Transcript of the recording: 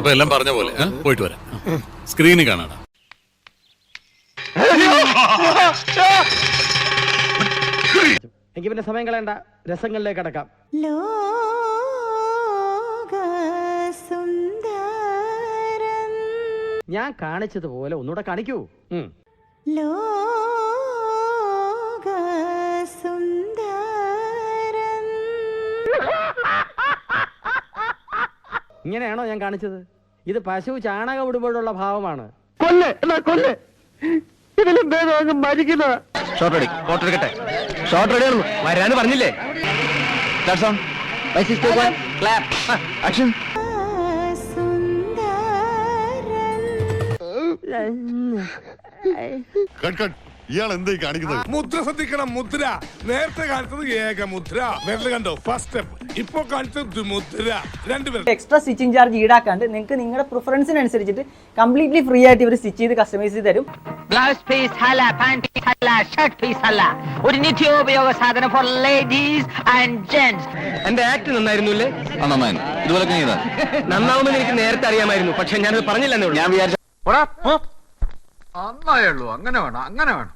അപ്പൊ എല്ലാം പറഞ്ഞ പോലെ പോയിട്ട് വരാം. സ്ക്രീനിൽ കാണാടാ. എനിക്ക് പിന്നെ സമയം കളയണ്ട, രസങ്ങളിലേക്ക് അടക്കാം. ഞാൻ കാണിച്ചതുപോലെ ഒന്നുകൂടെ കാണിക്കൂ. ഇങ്ങനെയാണോ ഞാൻ കാണിച്ചത്? ഇത് പശു ചാണകം ഇടുമ്പോഴുള്ള ഭാവമാണ്. കൊല്ല് എന്നാ കൊല്ല്, ഇതിലും ഭേദം മരിക്കുന്ന. ഷോട്ട് റെഡി, ഷോട്ട് എടുക്കട്ടെ. ഷോട്ട് റെഡി ആയിരുന്നു, വരാന്ന് പറഞ്ഞില്ലേ? ആക്ഷൻ. ഇയാൾ എന്തായി കാണിക്കുന്നത്? മുദ്ര ശ്രദ്ധിക്കണം, മുദ്ര. നേരത്തെ കാണിച്ചത് ഏക മുദ്ര, വെറുതെ കണ്ടോ ഫസ്റ്റ് സ്റ്റെപ്പ്. ഇപ്പൊ കാണിച്ചത് മുദ്ര. രണ്ടുപേരും എക്സ്ട്രാ സ്റ്റിച്ചിങ് ചാർജ് ഈടാക്കാണ്ട് നിങ്ങൾക്ക് നിങ്ങളുടെ പ്രിഫറൻസിനനുസരിച്ചിട്ട് കംപ്ലീറ്റ്ലി ഫ്രീ ആയിട്ട് ഇവർ സ്റ്റിച്ച് ചെയ്ത് കസ്റ്റമൈസ് ചെയ്ത് തരും. ബ്ലൗസ് പീസ് ഹല, പാന്റ് പീസ് ഹല, ഷർട്ട് പീസ് ഹല, ഒരു നിത്യോപയോഗ സാധനം ഫോർ ലേഡീസ് ആൻഡ് ജെന്റ്സ്. എന്റെ ആക്ട് നന്നായിരുന്നുല്ലേ? ഇതുപോലെ നന്നാവുമെന്ന് എനിക്ക് നേരത്തെ അറിയാമായിരുന്നു, പക്ഷെ ഞാനത് പറഞ്ഞില്ലെന്നേ ഉള്ളൂ. ഞാൻ വിചാരിച്ചു നന്നായുള്ളൂ. അങ്ങനെ വേണം, അങ്ങനെ വേണം.